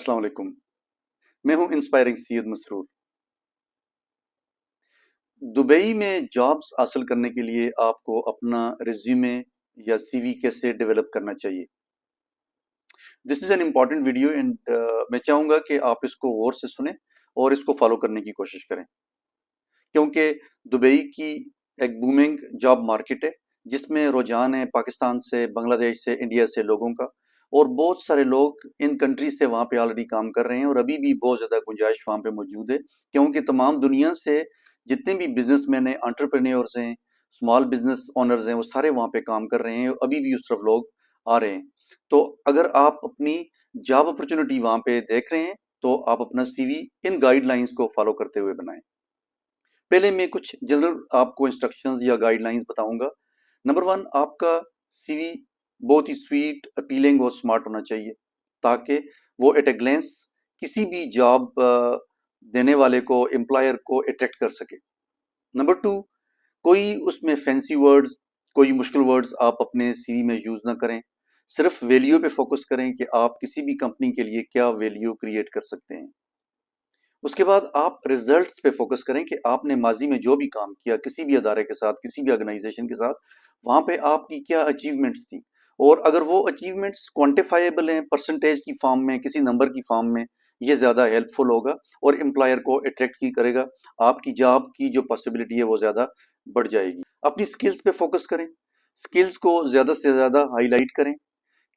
अस्सलाम वालेकुम। मैं हूं इंस्पायरिंग सैयद मसरूर। दुबई में जॉब्स हासिल करने के लिए आपको अपना रिज्यूमे या सीवी कैसे डेवलप करना चाहिए। This is an important video and मैं चाहूंगा कि आप इसको गौर से सुने और इसको फॉलो करने की कोशिश करें, क्योंकि दुबई की एक बूमिंग जॉब मार्केट है जिसमें रुझान है पाकिस्तान से, बांग्लादेश से, इंडिया से लोगों का, और बहुत सारे लोग इन कंट्रीज से वहाँ पे ऑलरेडी काम कर रहे हैं और अभी भी बहुत ज़्यादा गुंजाइश वहाँ पे मौजूद है, क्योंकि तमाम दुनिया से जितने भी बिजनेसमैन हैं, एंटरप्रेन्योर्स हैं, स्मॉल बिजनेस ओनर्स हैं, वो सारे वहाँ पे काम कर रहे हैं और अभी भी उस तरफ लोग आ रहे हैं। तो अगर आप अपनी जॉब अपॉर्चुनिटी वहाँ पे देख रहे हैं तो आप अपना सीवी इन गाइडलाइंस को फॉलो करते हुए बनाएं। पहले मैं कुछ जनरल आपको इंस्ट्रक्शंस या गाइडलाइंस बताऊंगा। नंबर वन, आपका सीवी बहुत ही स्वीट, अपीलिंग और स्मार्ट होना चाहिए ताकि वो एट ए ग्लेंस किसी भी जॉब देने वाले को, एम्प्लॉयर को अट्रैक्ट कर सके। नंबर टू, कोई उसमें फैंसी वर्ड्स, कोई मुश्किल वर्ड्स आप अपने सीवी में यूज ना करें। सिर्फ वैल्यू पे फोकस करें कि आप किसी भी कंपनी के लिए क्या वैल्यू क्रिएट कर सकते हैं। उसके बाद आप रिजल्ट्स पे फोकस करें कि आपने माजी में जो भी काम किया किसी भी अदारे के साथ, किसी भी ऑर्गेनाइजेशन के साथ, वहां पे आपकी क्या अचीवमेंट्स थी, और अगर वो अचीवमेंट्स क्वांटिफाइबल हैं परसेंटेज की फॉर्म में, किसी नंबर की फॉर्म में, ये ज्यादा हेल्पफुल होगा और एम्प्लॉयर को अट्रैक्ट ही करेगा। आपकी जॉब की जो पॉसिबिलिटी है वो ज्यादा बढ़ जाएगी। अपनी स्किल्स पे फोकस करें, स्किल्स को ज्यादा से ज्यादा हाईलाइट करें,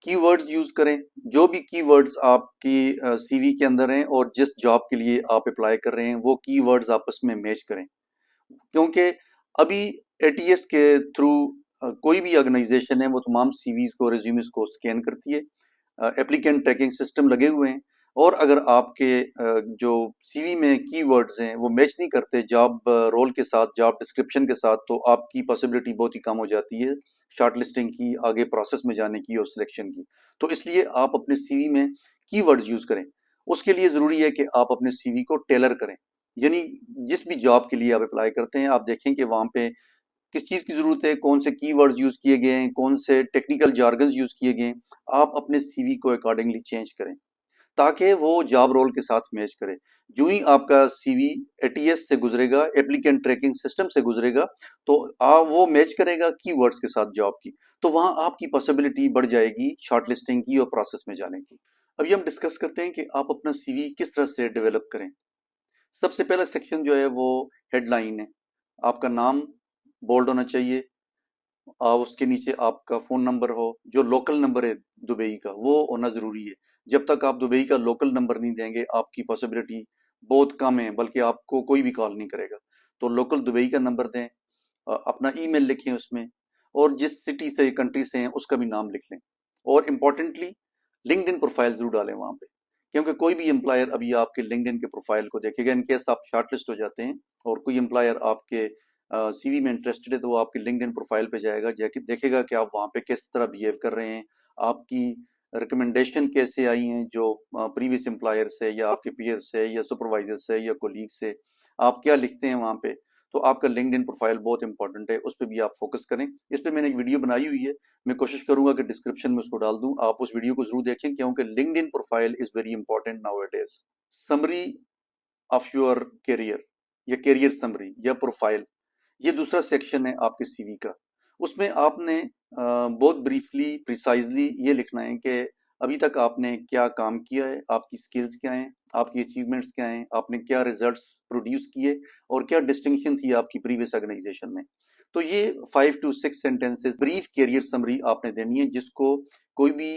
कीवर्ड्स यूज करें। जो भी कीवर्ड्स आपकी सीवी के अंदर हैं और जिस जॉब के लिए आप अप्लाई कर रहे हैं वो कीवर्ड्स आपस में मैच करें, क्योंकि अभी एटीएस के थ्रू कोई भी ऑर्गेनाइजेशन है वो तमाम सीवीज को, रिज्यूम्स को स्कैन करती है। एप्लीकेंट ट्रैकिंग सिस्टम लगे हुए हैं, और अगर आपके जो सीवी में कीवर्ड्स हैं वो मैच नहीं करते जॉब रोल के साथ, जॉब डिस्क्रिप्शन के साथ, तो आपकी पॉसिबिलिटी बहुत ही कम हो जाती है शॉर्ट लिस्टिंग की, आगे प्रोसेस में जाने की और सिलेक्शन की। तो इसलिए आप अपने सीवी में कीवर्ड्स यूज करें। उसके लिए जरूरी है कि आप अपने सीवी को टेलर करें, यानी जिस भी जॉब के लिए आप अप्लाई करते हैं आप देखें कि वहां पे किस चीज की जरूरत है, कौन से कीवर्ड्स यूज किए गए हैं, कौन से टेक्निकल जार्गन्स यूज किए गए हैं। आप अपने सीवी को अकॉर्डिंगली चेंज करें ताकि वो जॉब रोल के साथ मैच करे। जो ही आपका सीवी एटीएस से गुजरेगा, एप्लीकेंट ट्रैकिंग सिस्टम से गुजरेगा, तो वो मैच करेगा कीवर्ड्स के साथ जॉब की, तो वहां आपकी पॉसिबिलिटी बढ़ जाएगी शॉर्टलिस्टिंग की और प्रोसेस में जाने की। अभी हम डिस्कस करते हैं कि आप अपना सीवी किस तरह से डेवलप करें। सबसे पहला सेक्शन जो है वो हेडलाइन है। आपका नाम बोल्ड होना चाहिए, उसके नीचे आपका फोन नंबर हो, जो लोकल नंबर है दुबई का वो होना जरूरी है। जब तक आप दुबई का लोकल नंबर नहीं देंगे आपकी पॉसिबिलिटी बहुत कम है, बल्कि आपको कोई भी कॉल नहीं करेगा। तो लोकल दुबई का नंबर दें, अपना ईमेल लिखें उसमें, और जिस सिटी से, कंट्री से हैं उसका भी नाम लिख लें। और इम्पोर्टेंटली लिंक्डइन प्रोफाइल जरूर डालें वहां पे, क्योंकि कोई भी एम्प्लॉयर अभी आपके लिंक्डइन के प्रोफाइल को देखेगा। इन केस आप शॉर्टलिस्ट हो जाते हैं और कोई एम्प्लॉयर आपके सीवी में इंटरेस्टेड है तो वो आपके लिंक्डइन प्रोफाइल पे जाएगा, जाके देखेगा कि आप वहाँ पे किस तरह बिहेव कर रहे हैं, आपकी रिकमेंडेशन कैसे आई हैं जो प्रीवियस एम्प्लॉयर से या आपके पीयर से या सुपरवाइजर से या कोलीग से, आप क्या लिखते हैं वहाँ पे। तो आपका लिंक्डइन प्रोफाइल बहुत इंपॉर्टेंट है, उस पर भी आप फोकस करें। इस पर मैंने एक वीडियो बनाई हुई है, मैं कोशिश करूंगा कि डिस्क्रिप्शन में उसको डाल दूं, आप उस वीडियो को जरूर देखें, क्योंकि LinkedIn profile is very important now it is. Summary of your career या करियर समरी या प्रोफाइल, ये दूसरा सेक्शन है आपके सीवी का। उसमें आपने बहुत ब्रीफली, प्रिसाइजली ये लिखना है कि अभी तक आपने क्या काम किया है, आपकी स्किल्स क्या हैं, आपकी अचीवमेंट्स क्या हैं, आपने क्या रिजल्ट्स प्रोड्यूस किए और क्या डिस्टिंक्शन थी आपकी प्रीवियस ऑर्गेनाइजेशन में। तो ये 5 to 6 sentences brief career summary आपने देनी है, जिसको कोई भी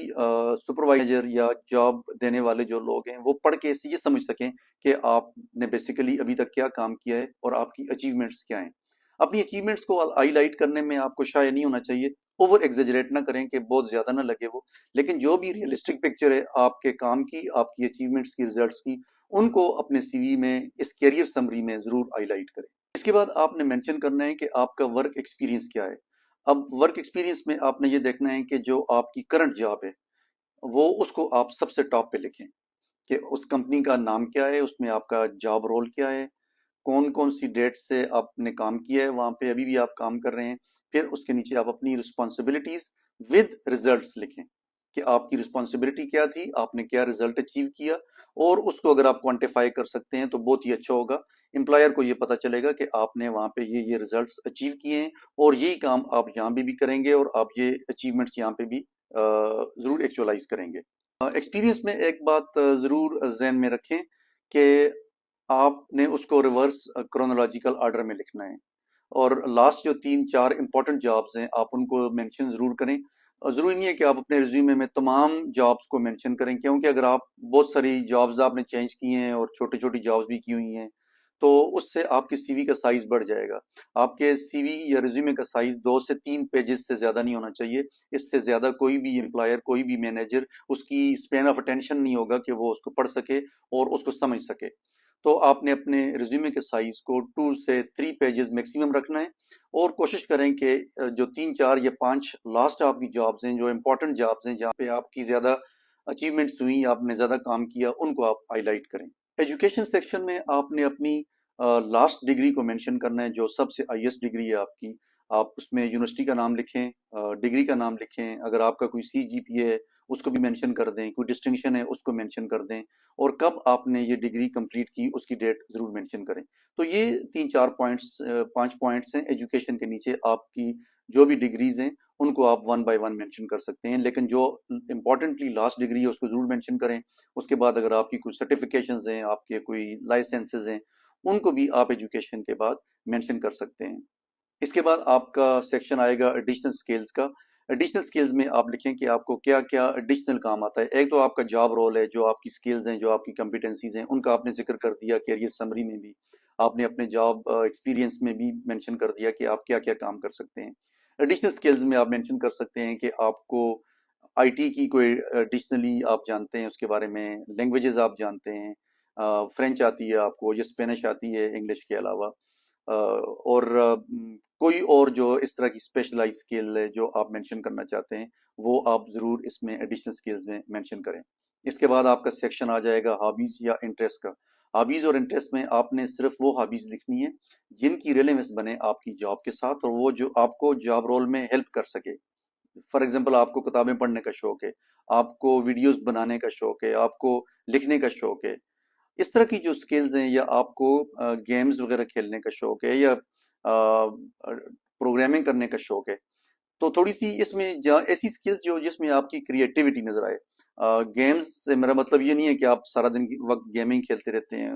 सुपरवाइजर या जॉब देने वाले जो लोग हैं वो पढ़ के ये समझ सकें कि आपने बेसिकली अभी तक क्या काम किया है और आपकी अचीवमेंट्स क्या हैं। अपनी अचीवमेंट्स को हाईलाइट करने में आपको शाय नहीं होना चाहिए, ओवर एग्जेजरेट ना करें कि बहुत ज्यादा ना लगे वो, लेकिन जो भी रियलिस्टिक पिक्चर है आपके काम की, आपकी अचीवमेंट्स की, रिजल्ट्स की, उनको अपने सीवी में, इस कैरियर समरी में जरूर हाईलाइट करें। इसके बाद आपने मेंशन करना है कि आपका वर्क एक्सपीरियंस क्या है। अब वर्क एक्सपीरियंस में आपने ये देखना है कि जो आपकी करंट जॉब है वो, उसको आप सबसे टॉप पे लिखें कि उस कंपनी का नाम क्या है, उसमें आपका जॉब रोल क्या है, कौन कौन सी डेट से आपने काम किया है वहां पे, अभी भी आप काम कर रहे हैं। फिर उसके नीचे आप अपनी रिस्पॉन्सिबिलिटीज विद रिजल्ट्स लिखें کہ آپ کی رسپانسبلٹی کیا تھی، آپ نے کیا رزلٹ اچیو کیا، اور اس کو اگر آپ کوانٹیفائی کر سکتے ہیں تو بہت ہی اچھا ہوگا. امپلائر کو یہ پتہ چلے گا کہ آپ نے وہاں پہ یہ رزلٹس اچیو کیے ہیں، اور یہی کام آپ یہاں بھی کریں گے، اور آپ یہ اچیومنٹس یہاں پہ بھی ضرور ایکچولائز کریں گے. ایکسپیرینس میں ایک بات ضرور ذہن میں رکھیں کہ آپ نے اس کو ریورس کرونالوجیکل آرڈر میں لکھنا ہے، اور لاسٹ جو 3-4 امپورٹنٹ جابز ہیں آپ ان کو مینشن ضرور کریں. ضروری نہیں ہے کہ آپ اپنے ریزیومے میں تمام جابز کو مینشن کریں، کیونکہ اگر آپ بہت ساری جابز آپ نے چینج کی ہیں اور چھوٹی چھوٹی جابز بھی کی ہوئی ہیں تو اس سے آپ کی سی وی کا سائز بڑھ جائے گا. آپ کے سی وی یا ریزیومے کا سائز 2 سے 3 پیجز سے زیادہ نہیں ہونا چاہیے. اس سے زیادہ کوئی بھی امپلائر، کوئی بھی مینیجر، اس کی اسپین آف اٹینشن نہیں ہوگا کہ وہ اس کو پڑھ سکے اور اس کو سمجھ سکے. تو آپ نے اپنے ریزیومے کے سائز کو 2 سے 3 پیجز میکسیمم رکھنا ہے، اور کوشش کریں کہ جو 3-4 یا 5 لاسٹ آپ کی جابز ہیں، جو امپورٹنٹ جابز ہیں جہاں پہ آپ کی زیادہ اچیومنٹس ہوئی، آپ نے زیادہ کام کیا، ان کو آپ ہائی لائٹ کریں. ایجوکیشن سیکشن میں آپ نے اپنی لاسٹ ڈگری کو مینشن کرنا ہے، جو سب سے ہائیسٹ ڈگری ہے آپ کی. آپ اس میں یونیورسٹی کا نام لکھیں، ڈگری کا نام لکھیں، اگر آپ کا کوئی سی جی پی ہے اس کو بھی مینشن کر دیں، کوئی ڈسٹنکشن ہے اس کو مینشن کر دیں، اور کب آپ نے یہ ڈگری کمپلیٹ کی اس کی ڈیٹ ضرور مینشن کریں. تو یہ 3-4 پوائنٹس، 5 پوائنٹس ہیں ایجوکیشن کے نیچے. آپ کی جو بھی ڈگریز ہیں ان کو آپ 1 بائی 1 مینشن کر سکتے ہیں، لیکن جو امپورٹنٹلی لاسٹ ڈگری ہے اس کو ضرور مینشن کریں. اس کے بعد اگر آپ کی کوئی سرٹیفکیشنز ہیں، آپ کے کوئی لائسنسز ہیں، ان کو بھی آپ ایجوکیشن کے بعد مینشن کر سکتے ہیں. اس کے بعد آپ کا سیکشن آئے گا ایڈیشنل سکلز کا. ایڈیشنل سکلز میں آپ لکھیں کہ آپ کو کیا کیا ایڈیشنل کام آتا ہے. ایک تو آپ کا جاب رول ہے، جو آپ کی سکلز ہیں، جو آپ کی کمپیٹنسیز ہیں، ان کا آپ نے ذکر کر دیا. کیریئر سمری میں بھی آپ نے اپنے جاب ایکسپیرینس میں بھی مینشن کر دیا کہ آپ کیا کیا کام کر سکتے ہیں. ایڈیشنل سکلز میں آپ مینشن کر سکتے ہیں کہ آپ کو آئی ٹی کی کوئی ایڈیشنلی آپ جانتے ہیں، اس کے بارے میں لینگویجز آپ جانتے ہیں، فرینچ آتی ہے آپ کو، یا اسپینش آتی ہے انگلش کے علاوہ، اور کوئی اور جو اس طرح کی اسپیشلائز اسکل ہے جو آپ مینشن کرنا چاہتے ہیں، وہ آپ ضرور اس میں ایڈیشنل اسکلز میں مینشن کریں. اس کے بعد آپ کا سیکشن آ جائے گا ہابیز یا انٹرسٹ کا. ہابیز اور انٹرسٹ میں آپ نے صرف وہ ہابیز لکھنی ہے جن کی ریلیونس بنے آپ کی جاب کے ساتھ، اور وہ جو آپ کو جاب رول میں ہیلپ کر سکے. فار ایگزامپل آپ کو کتابیں پڑھنے کا شوق ہے، آپ کو ویڈیوز بنانے کا شوق ہے، آپ کو لکھنے کا شوق ہے. اس طرح کی جو سکلز ہیں، یا آپ کو گیمز وغیرہ کھیلنے کا شوق ہے، یا پروگرامنگ کرنے کا شوق ہے، تو تھوڑی سی اس میں ایسی سکلز جو جس میں آپ کی کریٹیوٹی نظر آئے. گیمز سے میرا مطلب یہ نہیں ہے کہ آپ سارا دن کی وقت گیمنگ کھیلتے رہتے ہیں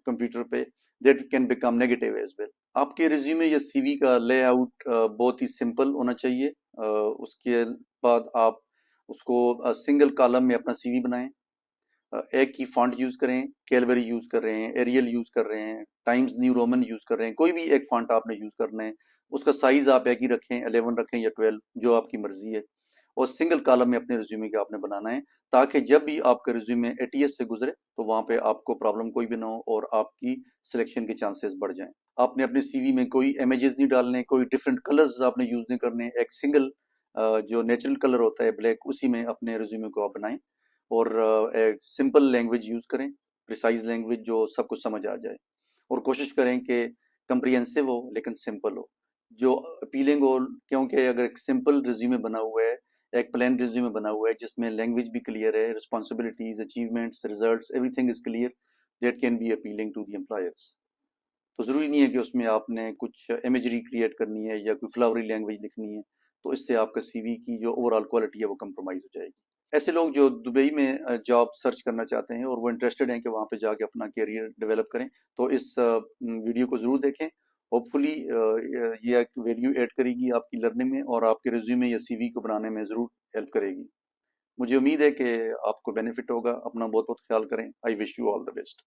کمپیوٹر پہ. That can become negative as well. آپ کے ریزیومے یا سی وی کا لے آؤٹ بہت ہی سمپل ہونا چاہیے. اس کے بعد آپ اس کو سنگل کالم میں اپنا سی وی بنائیں. ایک ہی فونٹ یوز کریں، کیلوری یوز کر رہے ہیں، ایریل یوز کر رہے ہیں، ٹائمز نیو رومن یوز کر رہے ہیں، کوئی بھی ایک فونٹ آپ نے یوز کرنا ہے. اس کا سائز آپ ایک ہی رکھیں، 11 رکھیں یا 12، جو آپ کی مرضی ہے. اور سنگل کالم میں اپنے ریزیومے کے آپ نے بنانا ہے، تاکہ جب بھی آپ کا ریزیومے اے ٹی ایس سے گزرے تو وہاں پہ آپ کو پرابلم کوئی بھی نہ ہو، اور آپ کی سلیکشن کے چانسز بڑھ جائیں. آپ نے اپنے سی وی میں کوئی امیجز نہیں ڈالنے، کوئی ڈفرینٹ کلرز آپ نے یوز نہیں کرنے. ایک سنگل جو نیچرل کلر ہوتا ہے بلیک، اسی میں اپنے ریزیومے کو آپ بنائیں، اور ایک سمپل لینگویج یوز کریں، پریسائز لینگویج جو سب کو سمجھ آ جائے. اور کوشش کریں کہ کمپریہنسو ہو لیکن سمپل ہو، جو اپیلنگ ہو. کیونکہ اگر ایک سمپل ریزیومے بنا ہوا ہے، ایک پلین ریزیومے بنا ہوا ہے جس میں لینگویج بھی کلیئر ہے، responsibilities, achievements, results, everything is clear, that can be appealing to the employers. تو ضروری نہیں ہے کہ اس میں آپ نے کچھ امیجری کریٹ کرنی ہے یا کوئی فلاوری لینگویج لکھنی ہے. تو اس سے آپ کا سی وی کی جو اوور آل کوالٹی ہے وہ کمپرومائز ہو جائے گی. ایسے لوگ جو دبئی میں جاب سرچ کرنا چاہتے ہیں اور وہ انٹرسٹڈ ہیں کہ وہاں پہ جا کے اپنا کیریئر ڈیولپ کریں، تو اس ویڈیو کو ضرور دیکھیں. ہوپ فلی یہ ایک ویلیو ایڈ کرے گی آپ کی لرننگ میں، اور آپ کے ریزیومے یا سی وی کو بنانے میں ضرور ہیلپ کرے گی. مجھے امید ہے کہ آپ کو بینیفٹ ہوگا. اپنا بہت بہت خیال کریں. I wish you all the best.